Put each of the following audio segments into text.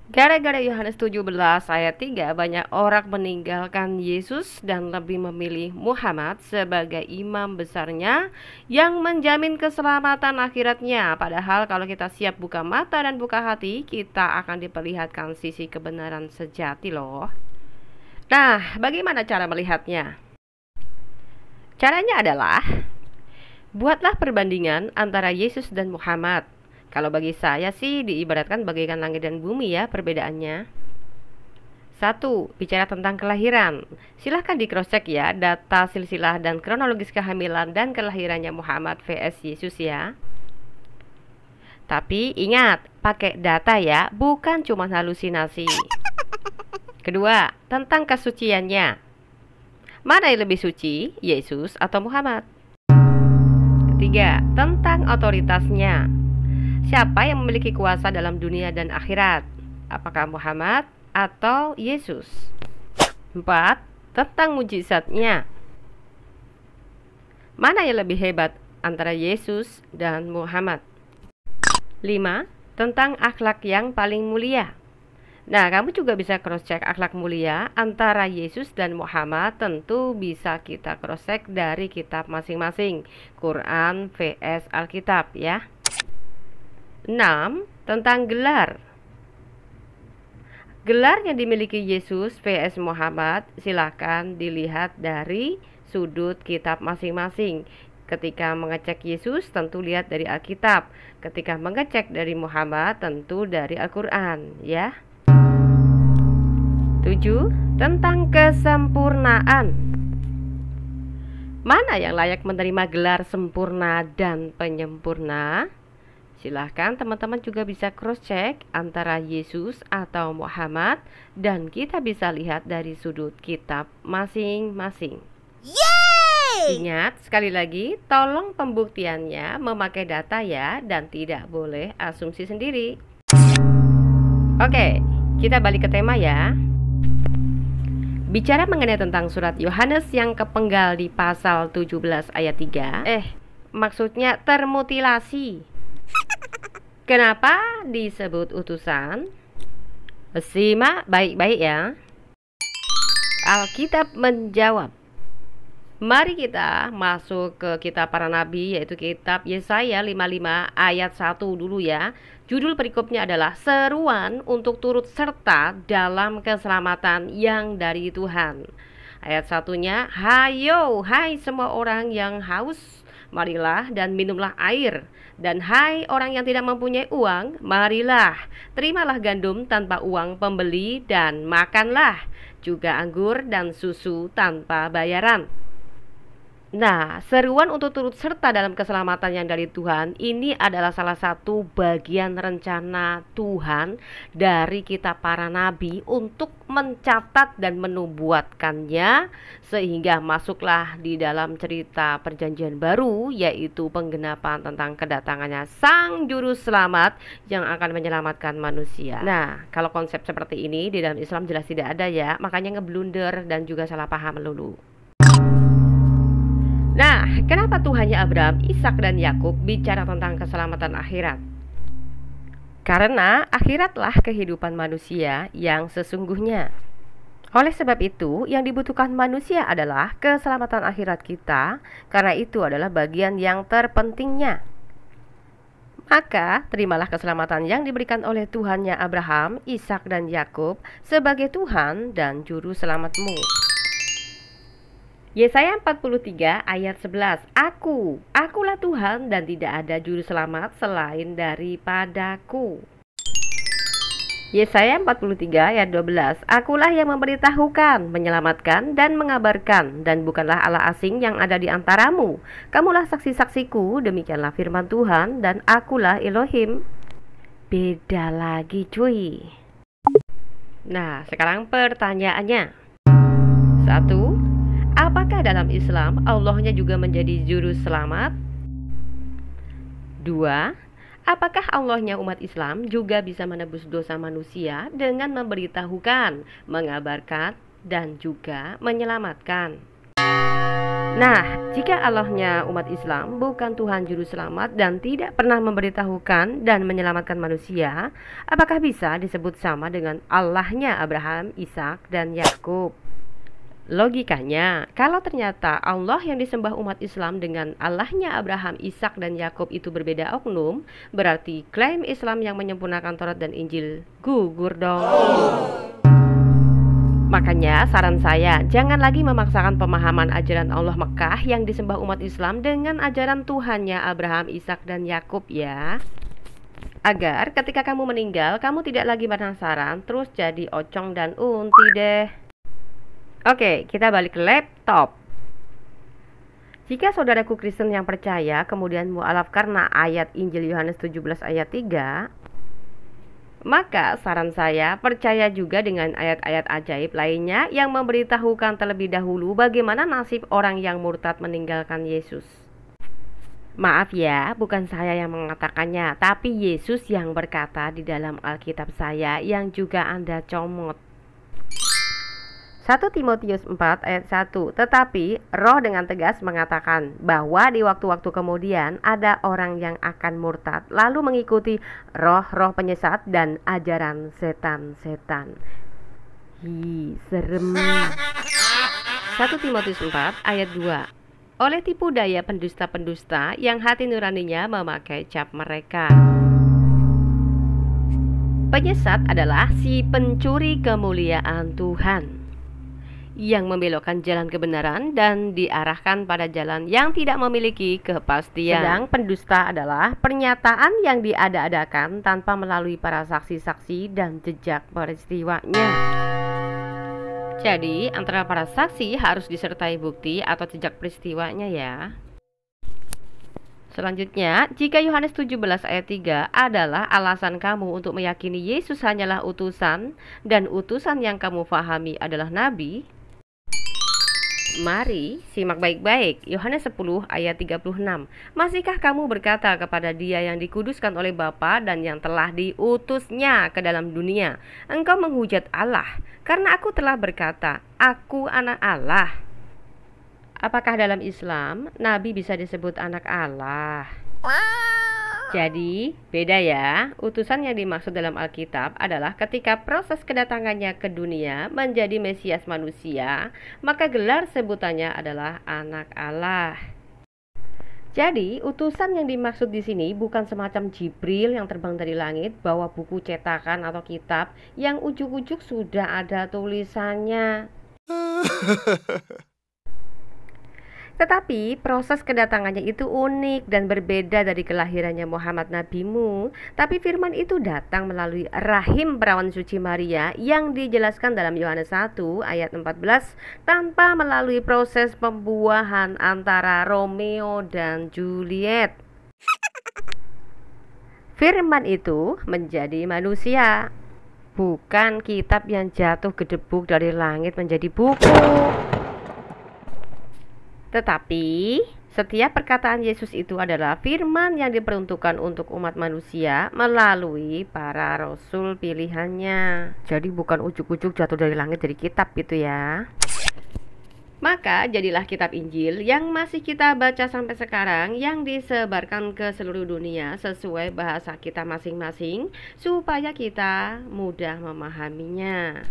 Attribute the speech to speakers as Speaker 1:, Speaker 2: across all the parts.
Speaker 1: Gara-gara Yohanes 17 ayat 3, banyak orang meninggalkan Yesus dan lebih memilih Muhammad sebagai imam besarnya yang menjamin keselamatan akhiratnya. Padahal kalau kita siap buka mata dan buka hati, kita akan diperlihatkan sisi kebenaran sejati loh. Nah, bagaimana cara melihatnya? Caranya adalah buatlah perbandingan antara Yesus dan Muhammad. Kalau bagi saya sih diibaratkan bagaikan langit dan bumi ya perbedaannya. Satu, bicara tentang kelahiran. Silahkan di cross check ya data silsilah dan kronologis kehamilan dan kelahirannya Muhammad vs Yesus ya. Tapi ingat, pakai data ya, bukan cuma halusinasi. Kedua, tentang kesuciannya. Mana yang lebih suci, Yesus atau Muhammad? Ketiga, tentang otoritasnya. Siapa yang memiliki kuasa dalam dunia dan akhirat? Apakah Muhammad atau Yesus? 4. Tentang mujizatnya. Mana yang lebih hebat antara Yesus dan Muhammad? 5. Tentang akhlak yang paling mulia. Nah, kamu juga bisa cross-check akhlak mulia antara Yesus dan Muhammad. Tentu bisa kita cross-check dari kitab masing-masing, Quran vs Alkitab ya. 6. Tentang gelar. Gelar yang dimiliki Yesus vs Muhammad silahkan dilihat dari sudut kitab masing-masing. Ketika mengecek Yesus tentu lihat dari Alkitab. Ketika mengecek dari Muhammad tentu dari Al-Quran ya. 7. Tentang kesempurnaan. Mana yang layak menerima gelar sempurna dan penyempurna? Silahkan teman-teman juga bisa cross-check antara Yesus atau Muhammad dan kita bisa lihat dari sudut kitab masing-masing. Yeay! Ingat, sekali lagi, tolong pembuktiannya memakai data ya dan tidak boleh asumsi sendiri. Oke, kita balik ke tema ya. Bicara mengenai tentang surat Yohanes yang kepenggal di pasal 17 ayat 3. Maksudnya termutilasi. Kenapa disebut utusan? Simak baik-baik ya. Alkitab menjawab. Mari kita masuk ke kitab para nabi, yaitu kitab Yesaya 55 ayat 1 dulu ya. Judul perikopnya adalah seruan untuk turut serta dalam keselamatan yang dari Tuhan. Ayat satunya, hayo hai semua orang yang haus, marilah dan minumlah air. Dan hai orang yang tidak mempunyai uang, marilah, terimalah gandum tanpa uang pembeli dan makanlah juga anggur dan susu tanpa bayaran. Nah, seruan untuk turut serta dalam keselamatan yang dari Tuhan ini adalah salah satu bagian rencana Tuhan dari kitab para nabi untuk mencatat dan menubuatkannya sehingga masuklah di dalam cerita perjanjian baru, yaitu penggenapan tentang kedatangannya Sang Juru Selamat yang akan menyelamatkan manusia. Nah, kalau konsep seperti ini di dalam Islam jelas tidak ada ya, makanya ngeblunder dan juga salah paham melulu. Nah, kenapa Tuhannya Abraham, Ishak dan Yakub bicara tentang keselamatan akhirat? Karena akhiratlah kehidupan manusia yang sesungguhnya. Oleh sebab itu, yang dibutuhkan manusia adalah keselamatan akhirat kita, karena itu adalah bagian yang terpentingnya. Maka, terimalah keselamatan yang diberikan oleh Tuhannya Abraham, Ishak dan Yakub sebagai Tuhan dan Juru Selamatmu. Yesaya 43 ayat 11. Akulah Tuhan dan tidak ada juru selamat selain daripadaku. Yesaya 43 ayat 12. Akulah yang memberitahukan, menyelamatkan dan mengabarkan, dan bukanlah Allah asing yang ada di antaramu. Kamulah saksi-saksiku, demikianlah firman Tuhan, dan akulah Elohim. Beda lagi cuy. Nah, sekarang pertanyaannya. 1. Apakah dalam Islam Allahnya juga menjadi juru selamat? 2. Apakah Allahnya umat Islam juga bisa menebus dosa manusia dengan memberitahukan, mengabarkan, dan juga menyelamatkan? Nah, jika Allahnya umat Islam bukan Tuhan Juru Selamat dan tidak pernah memberitahukan dan menyelamatkan manusia, apakah bisa disebut sama dengan Allahnya Abraham, Ishak, dan Yakub? Logikanya, kalau ternyata Allah yang disembah umat Islam dengan Allahnya Abraham, Ishak, dan Yakub itu berbeda oknum, berarti klaim Islam yang menyempurnakan Taurat dan Injil gugur dong. Makanya saran saya, jangan lagi memaksakan pemahaman ajaran Allah Mekah yang disembah umat Islam dengan ajaran Tuhannya Abraham, Ishak, dan Yakub ya. Agar ketika kamu meninggal, kamu tidak lagi penasaran terus jadi ocong dan unti deh. Oke, kita balik ke laptop. Jika saudaraku Kristen yang percaya kemudian mualaf karena ayat Injil Yohanes 17 ayat 3, maka saran saya percaya juga dengan ayat-ayat ajaib lainnya yang memberitahukan terlebih dahulu bagaimana nasib orang yang murtad meninggalkan Yesus. Maaf ya, bukan saya yang mengatakannya, tapi Yesus yang berkata di dalam Alkitab saya yang juga Anda comot. 1 Timotius 4 ayat 1. Tetapi Roh dengan tegas mengatakan bahwa di waktu-waktu kemudian ada orang yang akan murtad lalu mengikuti roh-roh penyesat dan ajaran setan-setan. Serem. 1 Timotius 4 ayat 2. Oleh tipu daya pendusta-pendusta yang hati nuraninya memakai cap mereka. Penyesat adalah si pencuri kemuliaan Tuhan yang membelokkan jalan kebenaran dan diarahkan pada jalan yang tidak memiliki kepastian. Sedang pendusta adalah pernyataan yang diada-adakan tanpa melalui para saksi-saksi dan jejak peristiwanya. Jadi, antara para saksi harus disertai bukti atau jejak peristiwanya ya. Selanjutnya, jika Yohanes 17 ayat 3 adalah alasan kamu untuk meyakini Yesus hanyalah utusan dan utusan yang kamu fahami adalah nabi, mari simak baik-baik Yohanes 10 ayat 36. Masihkah kamu berkata kepada Dia yang dikuduskan oleh Bapa dan yang telah diutusnya ke dalam dunia, engkau menghujat Allah, karena aku telah berkata, aku anak Allah. Apakah dalam Islam nabi bisa disebut anak Allah? Jadi, beda ya. Utusan yang dimaksud dalam Alkitab adalah ketika proses kedatangannya ke dunia menjadi Mesias manusia, maka gelar sebutannya adalah anak Allah. Jadi, utusan yang dimaksud di sini bukan semacam Jibril yang terbang dari langit bawa buku cetakan atau kitab yang ujuk-ujuk sudah ada tulisannya. Tetapi proses kedatangannya itu unik dan berbeda dari kelahirannya Muhammad nabimu. Tapi firman itu datang melalui rahim perawan suci Maria yang dijelaskan dalam Yohanes 1 ayat 14 tanpa melalui proses pembuahan antara Romeo dan Juliet. Firman itu menjadi manusia, bukan kitab yang jatuh gedebuk dari langit menjadi buku. Tetapi setiap perkataan Yesus itu adalah firman yang diperuntukkan untuk umat manusia melalui para rasul pilihannya. Jadi bukan ujuk-ujuk jatuh dari langit dari kitab gitu ya. Maka jadilah kitab Injil yang masih kita baca sampai sekarang, yang disebarkan ke seluruh dunia sesuai bahasa kita masing-masing supaya kita mudah memahaminya.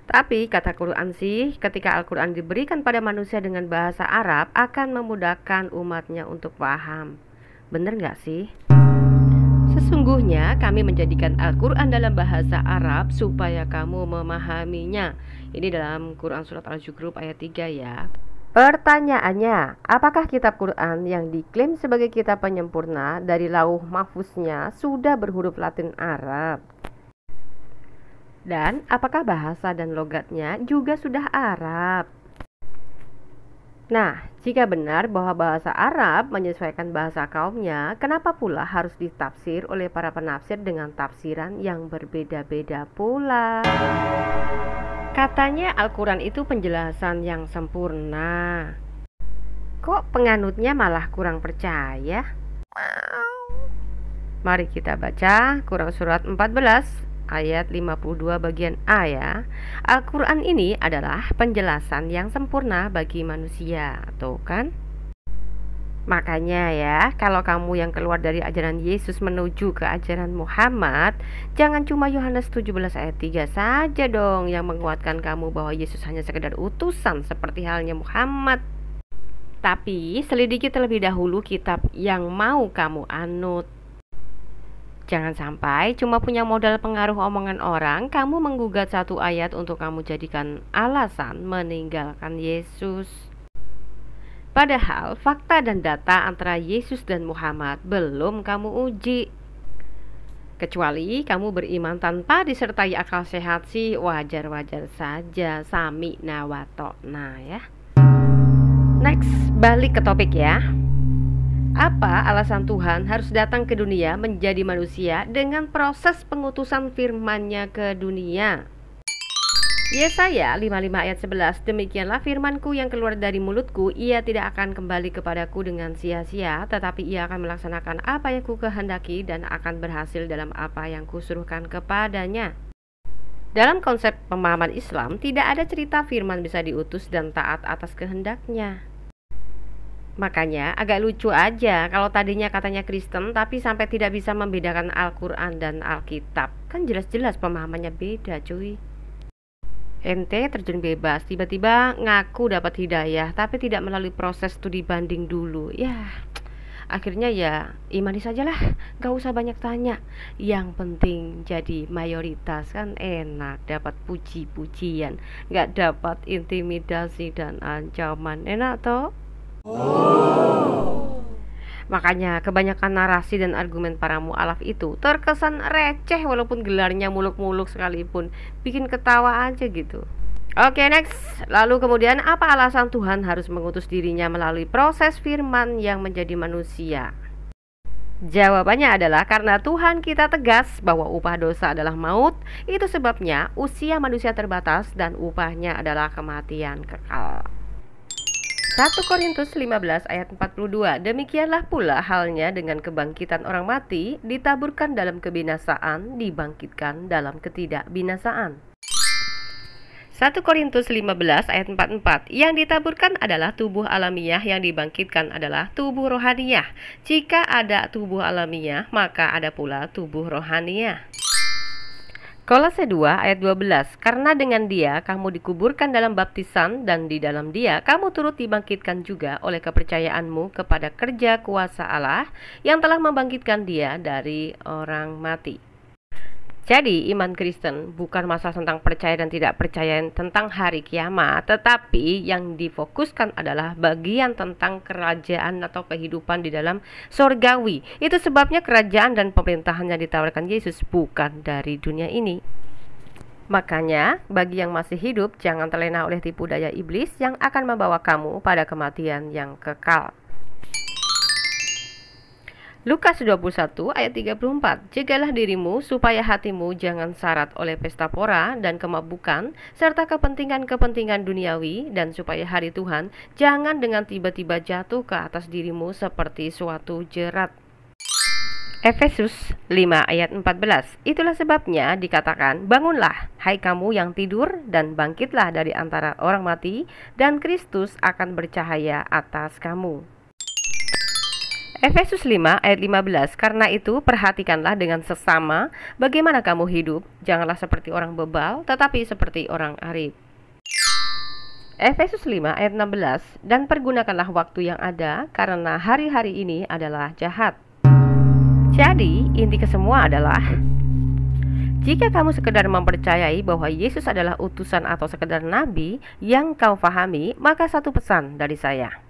Speaker 1: Tapi kata Quran sih, ketika Al-Quran diberikan pada manusia dengan bahasa Arab akan memudahkan umatnya untuk paham. Bener gak sih? Sesungguhnya kami menjadikan Al-Quran dalam bahasa Arab supaya kamu memahaminya. Ini dalam Quran Surat Al-Zukhruf ayat 3 ya. Pertanyaannya, apakah kitab Quran yang diklaim sebagai kitab penyempurna dari lauh mahfuznya sudah berhuruf Latin Arab? Dan apakah bahasa dan logatnya juga sudah Arab? Nah, jika benar bahwa bahasa Arab menyesuaikan bahasa kaumnya, kenapa pula harus ditafsir oleh para penafsir dengan tafsiran yang berbeda-beda pula? Katanya Al-Quran itu penjelasan yang sempurna. Kok penganutnya malah kurang percaya? Mari kita baca Quran Surat 14 ayat 52 bagian A ya. Al-Quran ini adalah penjelasan yang sempurna bagi manusia, tuh kan? Makanya ya, kalau kamu yang keluar dari ajaran Yesus menuju ke ajaran Muhammad, jangan cuma Yohanes 17 ayat 3 saja dong yang menguatkan kamu bahwa Yesus hanya sekedar utusan seperti halnya Muhammad. Tapi selidiki terlebih dahulu kitab yang mau kamu anut. Jangan sampai cuma punya modal pengaruh omongan orang, kamu menggugat satu ayat untuk kamu jadikan alasan meninggalkan Yesus. Padahal fakta dan data antara Yesus dan Muhammad belum kamu uji. Kecuali kamu beriman tanpa disertai akal sehat sih wajar-wajar saja, sami nawato. Nah ya. Next, balik ke topik ya. Apa alasan Tuhan harus datang ke dunia menjadi manusia dengan proses pengutusan firman-Nya ke dunia? Yesaya 55 ayat 11, demikianlah firmanku yang keluar dari mulutku, ia tidak akan kembali kepadaku dengan sia-sia, tetapi ia akan melaksanakan apa yang ku kehendaki dan akan berhasil dalam apa yang kusuruhkan kepadanya. Dalam konsep pemahaman Islam, tidak ada cerita firman bisa diutus dan taat atas kehendaknya. Makanya agak lucu aja kalau tadinya katanya Kristen tapi sampai tidak bisa membedakan Al-Quran dan Alkitab. Kan jelas-jelas pemahamannya beda cuy. Ente terjun bebas, tiba-tiba ngaku dapat hidayah tapi tidak melalui proses studi banding dulu. Ya, akhirnya ya imani sajalah, gak usah banyak tanya. Yang penting jadi mayoritas, kan enak, dapat puji-pujian, gak dapat intimidasi dan ancaman. Enak toh? Makanya kebanyakan narasi dan argumen para mu'alaf itu terkesan receh walaupun gelarnya muluk-muluk sekalipun, bikin ketawa aja gitu. Oke, next. Lalu kemudian apa alasan Tuhan harus mengutus dirinya melalui proses firman yang menjadi manusia? Jawabannya adalah karena Tuhan kita tegas bahwa upah dosa adalah maut. Itu sebabnya usia manusia terbatas dan upahnya adalah kematian kekal. 1 Korintus 15 ayat 42, demikianlah pula halnya dengan kebangkitan orang mati, ditaburkan dalam kebinasaan, dibangkitkan dalam ketidakbinasaan. 1 Korintus 15 ayat 44, yang ditaburkan adalah tubuh alamiah, yang dibangkitkan adalah tubuh rohaniah. Jika ada tubuh alamiah, maka ada pula tubuh rohaniah. Kolose 2 ayat 12, karena dengan dia kamu dikuburkan dalam baptisan dan di dalam dia kamu turut dibangkitkan juga oleh kepercayaanmu kepada kerja kuasa Allah yang telah membangkitkan dia dari orang mati. Jadi iman Kristen bukan masalah tentang percaya dan tidak percaya tentang hari kiamat, tetapi yang difokuskan adalah bagian tentang kerajaan atau kehidupan di dalam sorgawi. Itu sebabnya kerajaan dan pemerintahan yang ditawarkan Yesus bukan dari dunia ini. Makanya bagi yang masih hidup, jangan terlena oleh tipu daya iblis yang akan membawa kamu pada kematian yang kekal. Lukas 21 ayat 34, jagalah dirimu supaya hatimu jangan syarat oleh pesta pora dan kemabukan serta kepentingan-kepentingan duniawi, dan supaya hari Tuhan jangan dengan tiba-tiba jatuh ke atas dirimu seperti suatu jerat. Efesus 5 ayat 14, itulah sebabnya dikatakan, bangunlah hai kamu yang tidur dan bangkitlah dari antara orang mati dan Kristus akan bercahaya atas kamu. Efesus 5 ayat 15, karena itu perhatikanlah dengan sesama bagaimana kamu hidup, janganlah seperti orang bebal tetapi seperti orang arif. Efesus 5 ayat 16, dan pergunakanlah waktu yang ada karena hari-hari ini adalah jahat. Jadi inti kesemua adalah, jika kamu sekedar mempercayai bahwa Yesus adalah utusan atau sekedar nabi yang kau pahami, maka satu pesan dari saya.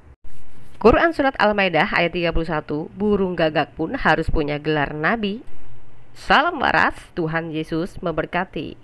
Speaker 1: Quran Surat Al-Maidah ayat 31, burung gagak pun harus punya gelar nabi. Salam waras, Tuhan Yesus memberkati.